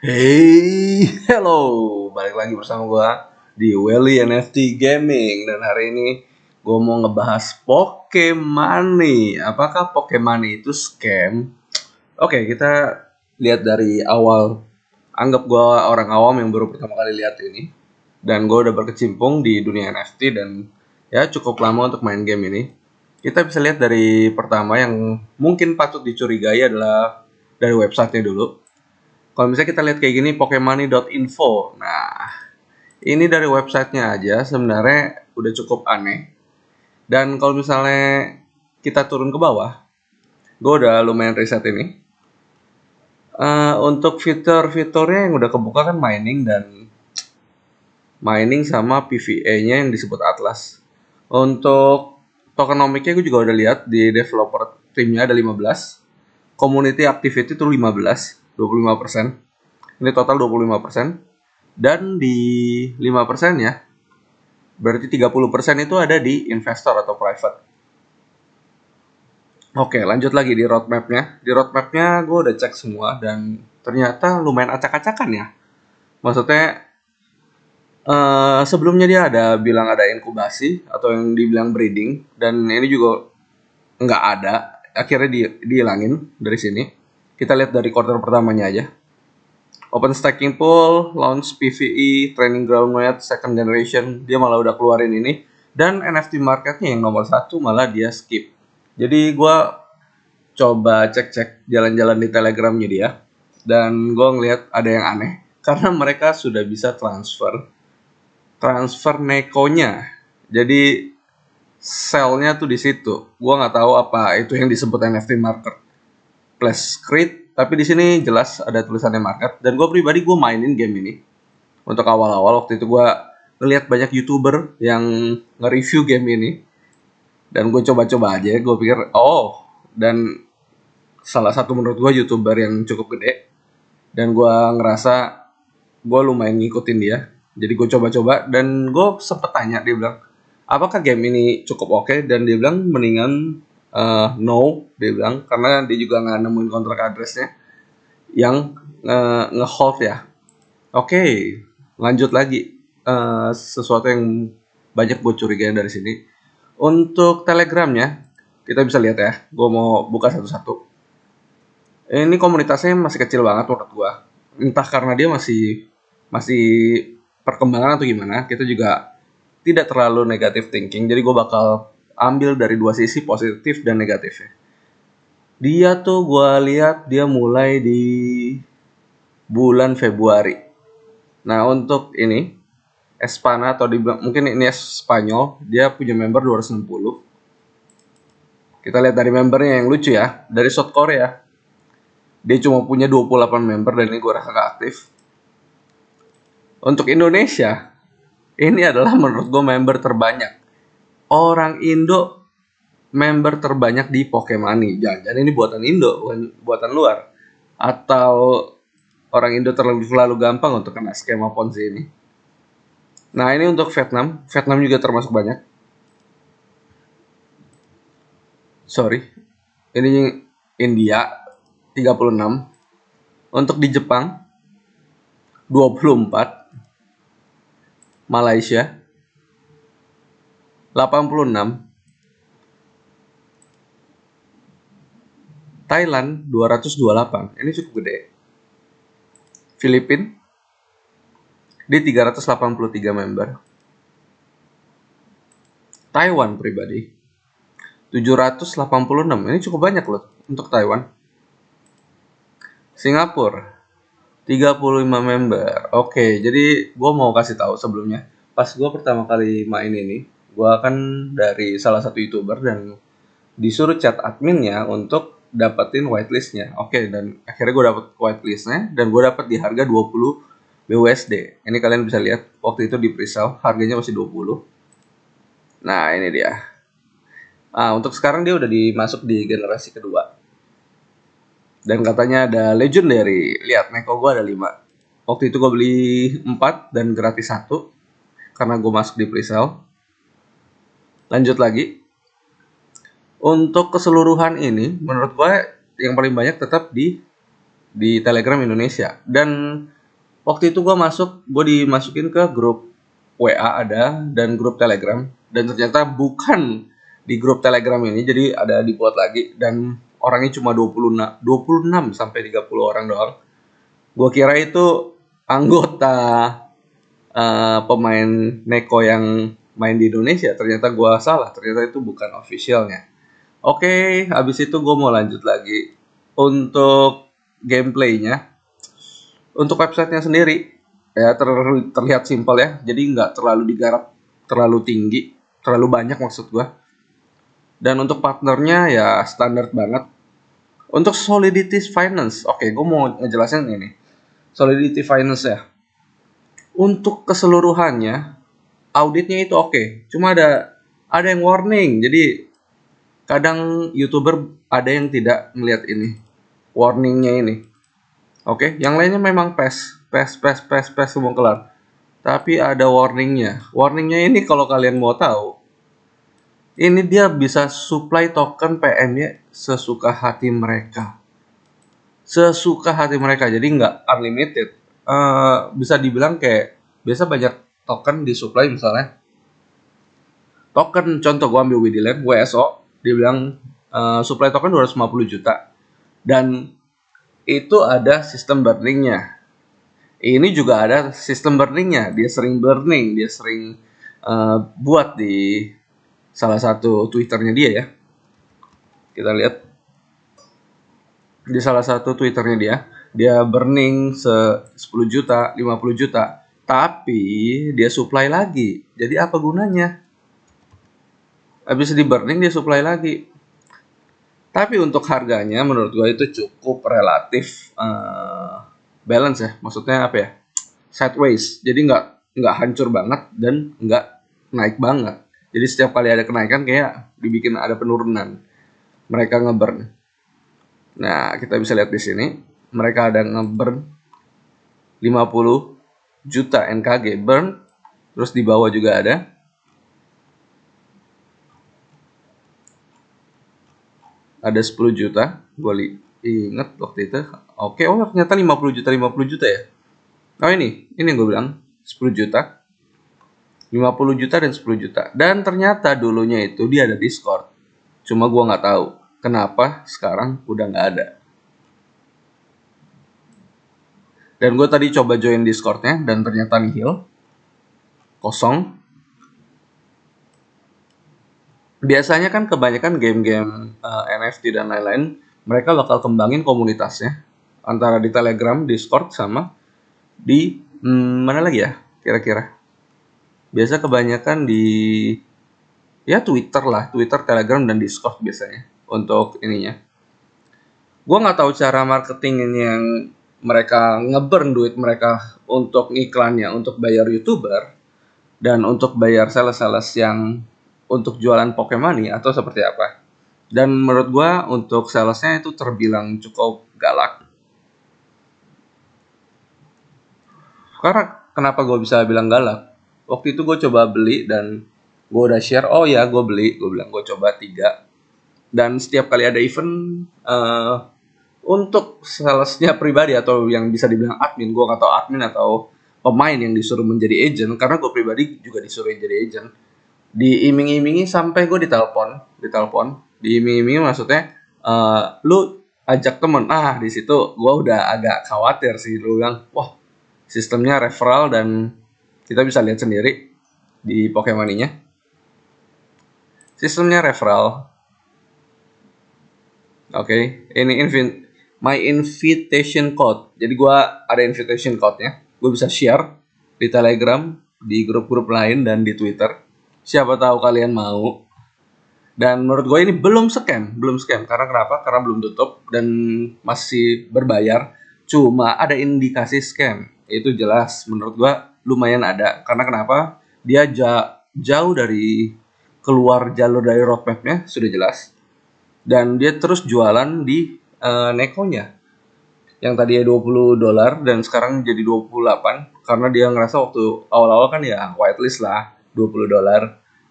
Hey, hello, balik lagi bersama gua di Welly NFT Gaming dan hari ini gua mau ngebahas Pokemani. Apakah Pokemani itu scam? Oke, kita lihat dari awal. Anggap gua orang awam yang baru pertama kali lihat ini, dan gua udah berkecimpung di dunia NFT dan ya cukup lama untuk main game ini. Kita bisa lihat dari pertama yang mungkin patut dicurigai adalah dari websitenya dulu. Kalau misalnya kita lihat kayak gini, pokemani.info. Nah, ini dari websitenya aja sebenarnya udah cukup aneh. Dan kalau misalnya kita turun ke bawah, gue udah lumayan riset ini. Untuk fitur-fiturnya yang udah kebuka kan mining sama PVE-nya yang disebut Atlas. Untuk tokenomiknya gue juga udah lihat di developer timnya ada 15. Community activity itu 15, 25%. Ini total 25%. Dan di 5% ya, berarti 30% itu ada di investor atau private. Oke, lanjut lagi di roadmapnya. Di roadmapnya gue udah cek semua dan ternyata lumayan acak-acakan ya. Maksudnya sebelumnya dia ada bilang ada inkubasi atau yang dibilang breeding dan ini juga nggak ada. Akhirnya dihilangin dari sini. Kita lihat dari quarter pertamanya aja. Open Stacking Pool, Launch PvE, Training Ground Mode, Second Generation, dia malah udah keluarin ini. Dan NFT marketnya yang nomor 1 malah dia skip. Jadi gue coba cek-cek jalan-jalan di telegramnya dia. Dan gue ngeliat ada yang aneh. Karena mereka sudah bisa transfer nekonya. Jadi sell-nya tuh di situ. Gue nggak tahu apa itu yang disebut NFT market plus create, tapi di sini jelas ada tulisannya market. Dan gue pribadi gue mainin game ini untuk awal-awal. Waktu itu gue ngeliat banyak youtuber yang nge-review game ini dan gue coba-coba aja. Gue pikir dan salah satu menurut gue youtuber yang cukup gede dan gue ngerasa gue lumayan ngikutin dia. Jadi gue coba-coba dan gue sempet tanya, dia bilang apakah game ini cukup oke, dan dia bilang mendingan no, dia bilang karena dia juga nggak nemuin kontrak addressnya yang nge-hold ya. Oke, lanjut lagi. Sesuatu yang banyak gue curigain dari sini. Untuk telegramnya, kita bisa lihat ya. Gue mau buka satu-satu. Ini komunitasnya masih kecil banget menurut gue. Entah karena dia masih perkembangan atau gimana. Kita juga tidak terlalu negatif thinking. Jadi gue bakal ambil dari dua sisi, positif dan negatifnya. Dia tuh gue lihat dia mulai di bulan Februari. Nah, untuk ini Espana atau mungkin ini Spanyol, dia punya member 260. Kita lihat dari membernya yang lucu ya. Dari South Korea, dia cuma punya 28 member dan ini gue rasa gak aktif. Untuk Indonesia, ini adalah menurut gue member terbanyak. Orang Indo member terbanyak di Pokemani. Jangan-jangan ini buatan Indo, bukan buatan luar. Atau orang Indo terlalu gampang untuk kena skema Ponzi ini. Nah, ini untuk Vietnam. Vietnam juga termasuk banyak. Sorry. Ini India 36. Untuk di Jepang 24. Malaysia 86. Thailand 228. Ini cukup gede. Filipina di 383 member. Taiwan pribadi 786. Ini cukup banyak loh untuk Taiwan. Singapura 35 member. Oke, jadi gue mau kasih tahu sebelumnya. Pas gue pertama kali main ini, gue kan dari salah satu YouTuber dan disuruh chat adminnya untuk dapetin whitelistnya. Oke, dan akhirnya gue dapet whitelistnya dan gue dapet di harga 20 BUSD. Ini kalian bisa lihat waktu itu di presale harganya masih 20. Nah, ini dia. Untuk sekarang dia udah dimasuk di generasi kedua. Dan katanya ada legendary. Lihat, Neko gue ada 5. Waktu itu gue beli 4 dan gratis 1 karena gue masuk di presale. Lanjut lagi. Untuk keseluruhan ini, menurut gue yang paling banyak tetap di di Telegram Indonesia. Dan waktu itu gue dimasukin ke grup WA ada dan grup Telegram, dan ternyata bukan di grup Telegram ini, jadi ada dibuat lagi dan orangnya cuma 26 sampai 30 orang doang. Gue kira itu anggota pemain Neko yang main di Indonesia, ternyata gue salah, ternyata itu bukan officialnya. Oke, habis itu gue mau lanjut lagi untuk gameplaynya. Untuk websitenya sendiri ya terlihat simpel ya, jadi nggak terlalu digarap terlalu tinggi, terlalu banyak maksud gue. Dan untuk partnernya ya standar banget. Untuk Solidity Finance, oke, gue mau ngejelasin ini. Solidity Finance ya, untuk keseluruhannya auditnya itu oke. Cuma ada yang warning. Jadi kadang YouTuber ada yang tidak melihat ini warningnya ini. Oke, yang lainnya memang PES semua kelar. Tapi ada warningnya. Warningnya ini kalau kalian mau tahu, ini dia bisa supply token PM-nya sesuka hati mereka. Sesuka hati mereka, jadi nggak unlimited. Bisa dibilang kayak biasa banyak token disuplai, misalnya token contoh gue ambil Widiland WSO, dia bilang supply token 250 juta dan itu ada sistem burningnya. Ini juga ada sistem burningnya, dia sering burning, dia sering buat di salah satu Twitternya dia ya. Kita lihat di salah satu Twitternya dia burning 10 juta, 50 juta, tapi dia supply lagi. Jadi apa gunanya? Habis di burning dia supply lagi. Tapi untuk harganya menurut gue itu cukup relatif balance ya. Maksudnya apa ya? Sideways. Jadi nggak hancur banget dan nggak naik banget. Jadi setiap kali ada kenaikan kayak dibikin ada penurunan. Mereka ngeburn. Nah, kita bisa lihat di sini. Mereka ada ngeburn 50 juta NKG burn. Terus di bawah juga ada 10 juta. Gue inget waktu itu. Oke, oh ternyata 50 juta ya. Oh ini yang gue bilang 10 juta. 50 juta dan 10 juta. Dan ternyata dulunya itu dia ada Discord. Cuma gue nggak tahu kenapa sekarang udah nggak ada. Dan gue tadi coba join Discordnya dan ternyata nihil, kosong. Biasanya kan kebanyakan game-game NFT dan lain-lain, mereka bakal kembangin komunitasnya antara di Telegram, Discord, sama di mana lagi ya kira-kira. Biasa kebanyakan di ya Twitter lah, Twitter, Telegram, dan Discord biasanya untuk ininya. Gue nggak tahu cara marketing ini yang mereka ngeburn duit mereka untuk iklannya, untuk bayar YouTuber, dan untuk bayar sales-sales yang untuk jualan Pokemon atau seperti apa. Dan menurut gue untuk salesnya itu terbilang cukup galak. Karena kenapa gue bisa bilang galak? Waktu itu gue coba beli dan gue udah share, oh ya gue beli, gue bilang gue coba 3. Dan setiap kali ada event, untuk salesnya pribadi atau yang bisa dibilang admin, gue nggak tahu admin atau pemain yang disuruh menjadi agent, karena gue pribadi juga disuruh jadi agent, diiming-imingi sampai gue ditelepon, diiming-imingi maksudnya lu ajak temen. Di situ gue udah agak khawatir sih, lu bilang wah sistemnya referral dan kita bisa lihat sendiri di Pokemon-nya sistemnya referral. Oke, ini my invitation code. Jadi gue ada invitation code-nya. Gue bisa share di Telegram, di grup-grup lain, dan di Twitter. Siapa tahu kalian mau. Dan menurut gue ini belum scam. Karena kenapa? Karena belum tutup dan masih berbayar. Cuma ada indikasi scam. Itu jelas. Menurut gue lumayan ada. Karena kenapa? Dia jauh dari keluar jalur dari roadmap-nya, sudah jelas. Dan dia terus jualan di Nekonya yang tadinya $20 dan sekarang jadi 28 karena dia ngerasa waktu awal-awal kan ya whitelist lah $20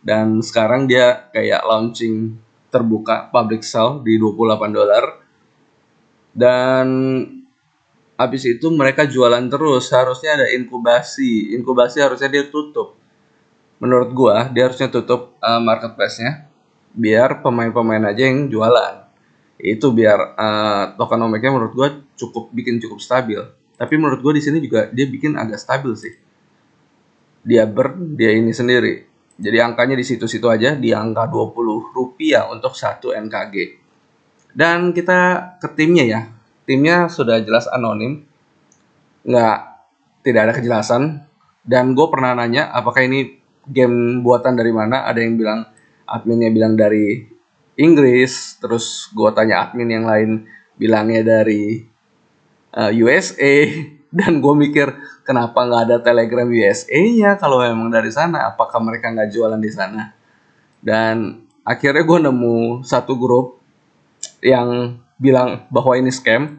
dan sekarang dia kayak launching terbuka public sale di $28 dan habis itu mereka jualan terus. Harusnya ada inkubasi harusnya dia tutup. Menurut gua dia harusnya tutup marketplace-nya biar pemain-pemain aja yang jualan. Itu biar tokenomiknya menurut gua cukup stabil. Tapi menurut gua di sini juga dia bikin agak stabil sih. Dia ini sendiri. Jadi angkanya di situ-situ aja, di angka Rp20 untuk 1 NKG. Dan kita ke timnya ya. Timnya sudah jelas anonim. Nggak, tidak ada kejelasan. Dan gue pernah nanya apakah ini game buatan dari mana. Ada yang bilang, adminnya bilang dari Inggris. Terus gue tanya admin yang lain bilangnya dari USA. Dan gue mikir kenapa nggak ada Telegram USA-nya kalau memang dari sana. Apakah mereka nggak jualan di sana? Dan akhirnya gue nemu satu grup yang bilang bahwa ini scam.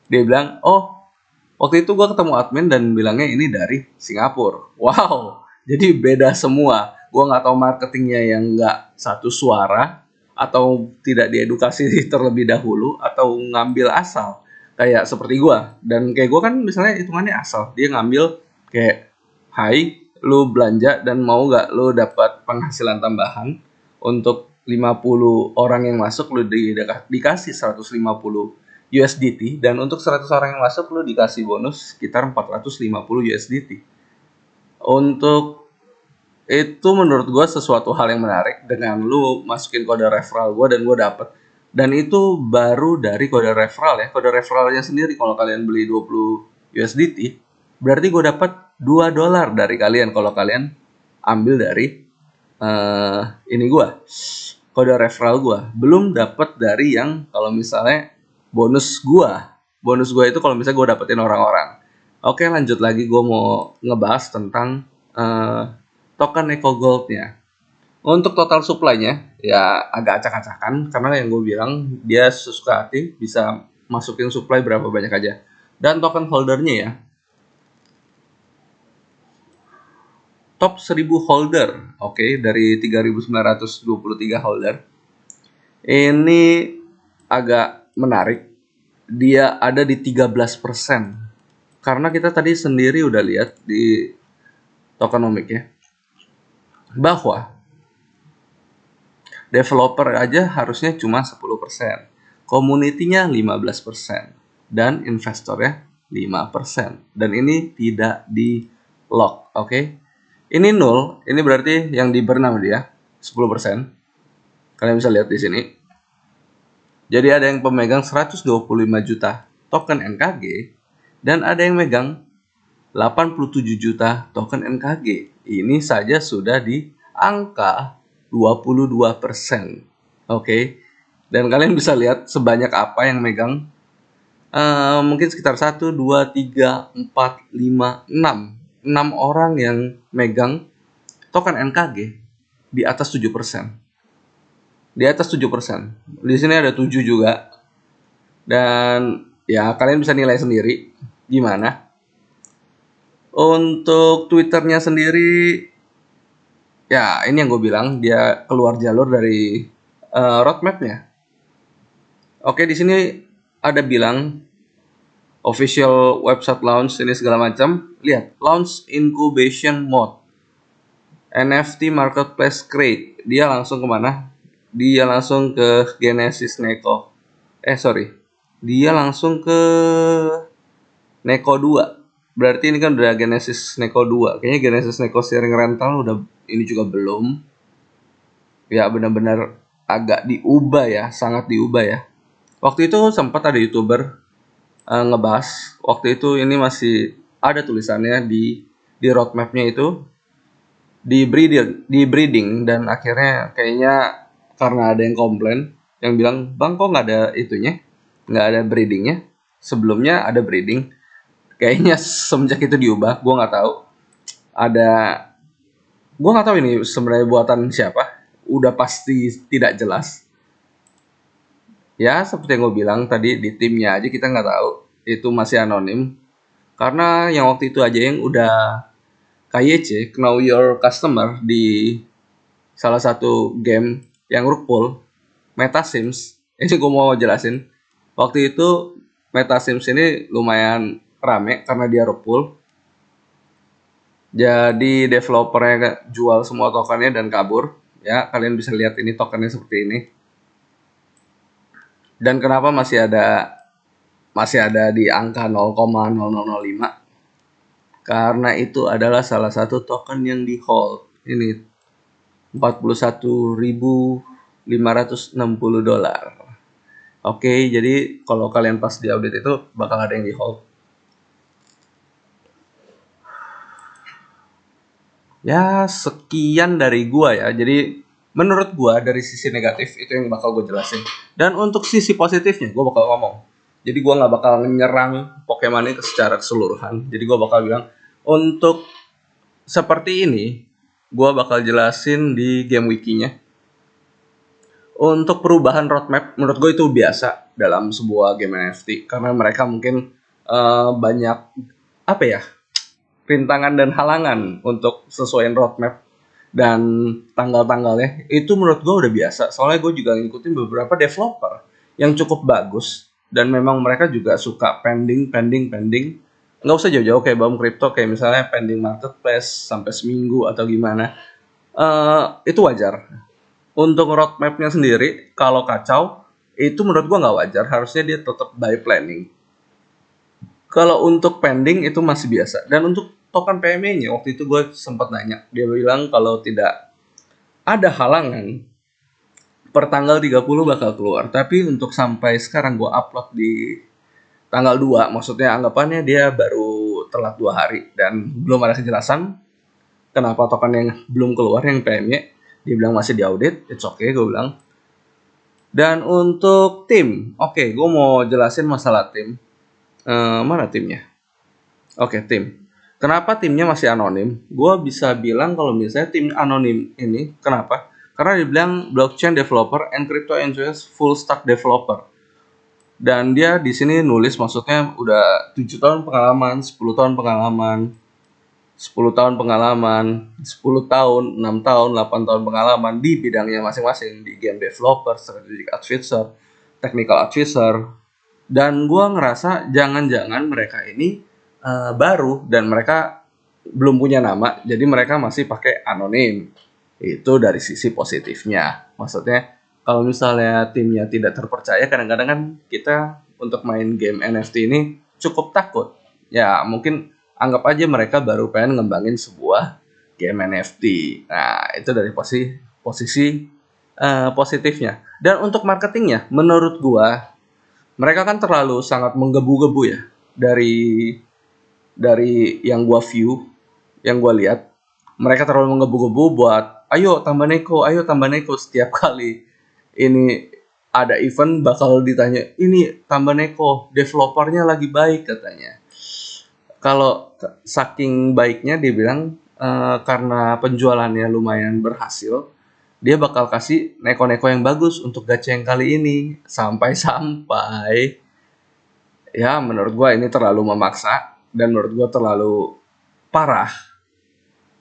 Dia bilang, oh waktu itu gue ketemu admin dan bilangnya ini dari Singapura. Wow, jadi beda semua. Gue nggak tahu marketingnya yang nggak satu suara atau tidak diedukasi terlebih dahulu atau ngambil asal kayak seperti gue. Dan kayak gue kan misalnya hitungannya asal. Dia ngambil kayak, hai, lu belanja dan mau nggak lu dapat penghasilan tambahan untuk 50 orang yang masuk lu dikasih 150 USDT dan untuk 100 orang yang masuk lu dikasih bonus sekitar 450 USDT. Untuk itu menurut gue sesuatu hal yang menarik dengan lu masukin kode referral gue dan gue dapet. Dan itu baru dari kode referral ya. Kode referralnya sendiri kalau kalian beli 20 USDT berarti gue dapat $2 dari kalian kalau kalian ambil dari ini gue kode referral gue. Belum dapat dari yang kalau misalnya bonus gue itu kalau misalnya gue dapetin orang-orang. Oke, lanjut lagi, gue mau ngebahas tentang token Eco Gold-nya. Untuk total supply-nya ya agak acak-acakan karena yang gue bilang dia sesuka hati bisa masukin supply berapa banyak aja. Dan token holdernya ya, top 1000 holder, oke, dari 3.923 holder. Ini agak menarik. Dia ada di 13%. Karena kita tadi sendiri udah lihat di tokenomiknya bahwa developer aja harusnya cuma 10%, community-nya 15%, dan investornya 5%. Dan ini tidak di lock, oke? Ini 0, ini berarti yang di burn sama dia 10%. Kalian bisa lihat di sini. Jadi ada yang pemegang 125 juta token NKG dan ada yang megang 87 juta token NKG. Ini saja sudah di angka 22%. Oke. Dan kalian bisa lihat sebanyak apa yang megang. Mungkin sekitar 1, 2, 3, 4, 5, 6. 6 orang yang megang token NKG di atas 7%. Di atas 7%. Di sini ada 7 juga. Dan ya kalian bisa nilai sendiri gimana. Untuk Twitternya sendiri ya ini yang gue bilang dia keluar jalur dari roadmapnya. Oke, di sini ada bilang official website launch ini segala macam. Lihat, launch incubation mode. NFT marketplace create. Dia langsung kemana? Dia langsung ke Genesis Neko. Dia langsung ke Neko 2. Berarti ini kan udah Genesis Neko 2. Kayaknya Genesis Neko sharing rental udah ini juga belum. Ya benar-benar agak diubah ya, sangat diubah ya. Waktu itu sempat ada YouTuber ngebahas. Waktu itu ini masih ada tulisannya di roadmapnya itu di breeding dan akhirnya kayaknya karena ada yang komplain yang bilang, bang kok nggak ada itunya, nggak ada breedingnya. Sebelumnya ada breeding. Kayaknya semenjak itu diubah, gue nggak tahu. Gue nggak tahu ini sebenarnya buatan siapa. Udah pasti tidak jelas. Ya seperti yang gue bilang tadi di timnya aja kita nggak tahu. Itu masih anonim. Karena yang waktu itu aja yang udah KYC, Know Your Customer di salah satu game yang Rookpool, MetaSims. Ini gue mau jelasin. Waktu itu MetaSims ini lumayan rame karena dia rug pull. Jadi developernya jual semua tokennya dan kabur. Ya, kalian bisa lihat ini tokennya seperti ini. Dan kenapa masih ada di angka 0,0005? Karena itu adalah salah satu token yang di hold. Ini $41.560. Oke, jadi kalau kalian pas di audit itu bakal ada yang di hold. Ya, sekian dari gua ya. Jadi menurut gua dari sisi negatif itu yang bakal gue jelasin. Dan untuk sisi positifnya gua bakal ngomong. Jadi gua nggak bakal menyerang Pokemon ini secara keseluruhan. Jadi gua bakal bilang untuk seperti ini gua bakal jelasin di game wikinya. Untuk perubahan roadmap menurut gue itu biasa dalam sebuah game NFT karena mereka mungkin banyak apa ya, rintangan dan halangan untuk sesuaiin roadmap dan tanggal-tanggalnya. Itu menurut gue udah biasa. Soalnya gue juga ngikutin beberapa developer yang cukup bagus dan memang mereka juga suka pending. Nggak usah jauh-jauh kayak Baum Crypto, kayak misalnya pending marketplace sampai seminggu atau gimana. Itu wajar. Untuk roadmapnya sendiri, kalau kacau, itu menurut gue nggak wajar. Harusnya dia tetap by planning. Kalau untuk pending itu masih biasa. Dan untuk token PME-nya, waktu itu gue sempat nanya. Dia bilang kalau tidak ada halangan, per tanggal 30 bakal keluar. Tapi untuk sampai sekarang gue upload di tanggal 2, maksudnya anggapannya dia baru telat 2 hari. Dan belum ada kejelasan kenapa token yang belum keluar, yang PME. Dia bilang masih diaudit, it's okay, gue bilang. Dan untuk tim, oke, gue mau jelasin masalah tim. Mana timnya? Oke, tim. Kenapa timnya masih anonim? Gue bisa bilang kalau misalnya tim anonim ini, kenapa? Karena dibilang blockchain developer and crypto enthusiast full stack developer. Dan dia di sini nulis maksudnya udah 7 tahun pengalaman, 10 tahun pengalaman, 10 tahun pengalaman, 10 tahun, 6 tahun, 8 tahun pengalaman di bidangnya masing-masing, di game developer, strategic advisor, technical advisor. Dan gue ngerasa jangan-jangan mereka ini baru dan mereka belum punya nama, jadi mereka masih pakai anonim. Itu dari sisi positifnya. Maksudnya kalau misalnya timnya tidak terpercaya, kadang-kadang kan kita untuk main game NFT ini cukup takut. Ya mungkin anggap aja mereka baru pengen ngembangin sebuah game NFT. Nah, itu dari posisi positifnya. Dan untuk marketingnya, menurut gua, mereka kan terlalu sangat menggebu-gebu ya dari yang gua view, yang gua lihat. Mereka terlalu menggebu-gebu buat ayo tambah neko setiap kali ini ada event bakal ditanya ini tambah neko, developernya lagi baik katanya. Kalau saking baiknya dia bilang karena penjualannya lumayan berhasil, dia bakal kasih neko-neko yang bagus untuk gacha yang kali ini. Sampai-sampai ya menurut gua ini terlalu memaksa dan menurut gua terlalu parah.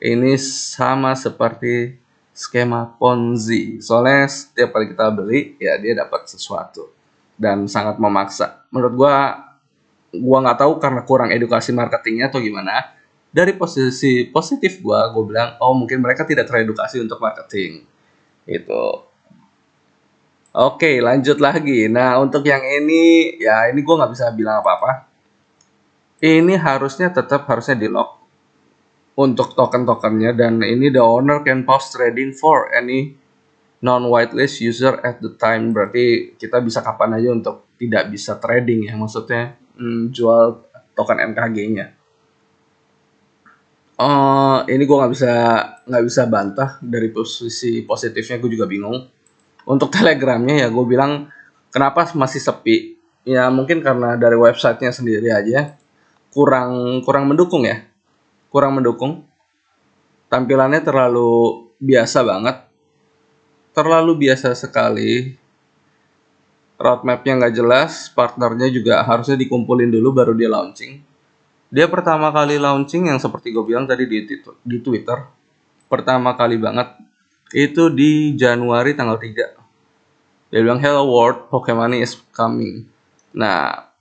Ini sama seperti skema Ponzi. Soalnya setiap kali kita beli ya dia dapat sesuatu dan sangat memaksa. Menurut gua nggak tahu karena kurang edukasi marketingnya atau gimana. Dari posisi positif gua bilang oh mungkin mereka tidak teredukasi untuk marketing itu. Oke, lanjut lagi. Nah untuk yang ini ya ini gua nggak bisa bilang apa-apa. Ini harusnya di lock untuk token-tokennya, dan ini the owner can pause trading for any non-whitelist user at the time. Berarti kita bisa kapan aja untuk tidak bisa trading ya, maksudnya jual token MKG-nya. Ini gue nggak bisa bantah. Dari posisi positifnya gue juga bingung. Untuk Telegramnya ya gue bilang kenapa masih sepi? Ya mungkin karena dari websitenya sendiri aja kurang mendukung ya. Kurang mendukung. Tampilannya terlalu biasa banget. Terlalu biasa sekali. Roadmapnya nggak jelas. Partnernya juga harusnya dikumpulin dulu baru dia launching. Dia pertama kali launching yang seperti gue bilang tadi di Twitter. Pertama kali banget. Itu di Januari tanggal 3. Dia bilang, hello world, Pokemon is coming. Nah,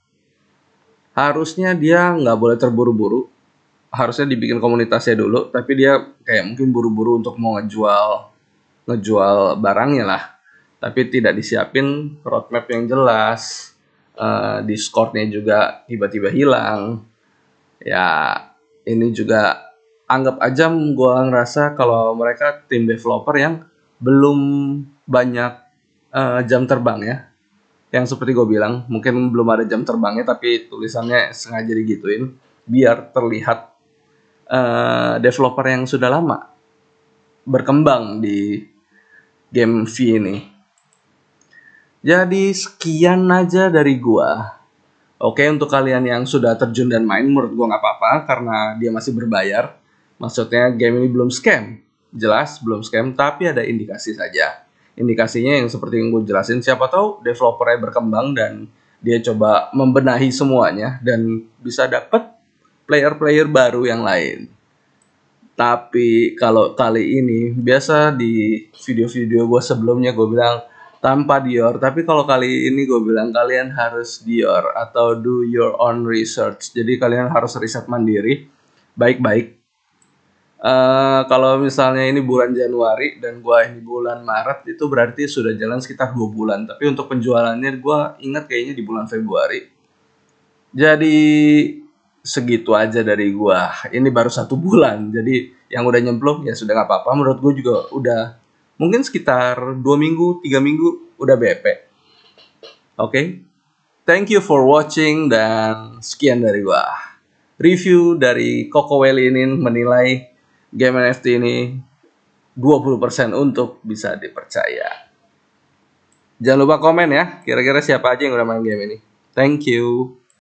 harusnya dia nggak boleh terburu-buru, harusnya dibikin komunitasnya dulu, tapi dia kayak mungkin buru-buru untuk mau ngejual barangnya lah, tapi tidak disiapin roadmap yang jelas. Discordnya juga tiba-tiba hilang. Ya ini juga anggap aja gue ngerasa kalau mereka tim developer yang belum banyak jam terbang ya. Yang seperti gue bilang, mungkin belum ada jam terbangnya tapi tulisannya sengaja digituin biar terlihat developer yang sudah lama berkembang di game V ini. Jadi sekian aja dari gua. Oke, untuk kalian yang sudah terjun dan main, menurut gua nggak apa-apa karena dia masih berbayar. Maksudnya game ini belum scam. Jelas belum scam, tapi ada indikasi saja. Indikasinya yang seperti yang gue jelasin, siapa tahu developernya berkembang dan dia coba membenahi semuanya dan bisa dapat player-player baru yang lain. Tapi kalau kali ini, biasa di video-video gue sebelumnya gue bilang tanpa Dior. Tapi kalau kali ini gue bilang kalian harus Dior atau do your own research. Jadi kalian harus riset mandiri, baik-baik. Kalau misalnya ini bulan Januari dan gue ini bulan Maret, itu berarti sudah jalan sekitar 2 bulan. Tapi untuk penjualannya gue ingat kayaknya di bulan Februari. Jadi segitu aja dari gua. Ini baru 1 bulan, jadi yang udah nyemplung ya sudah nggak apa-apa. Menurut gua juga udah mungkin sekitar 2 minggu, 3 minggu udah BP. Oke, thank you for watching dan sekian dari gua. Review dari Coco Welinin menilai game NFT ini 20% untuk bisa dipercaya. Jangan lupa komen ya, kira-kira siapa aja yang udah main game ini. Thank you.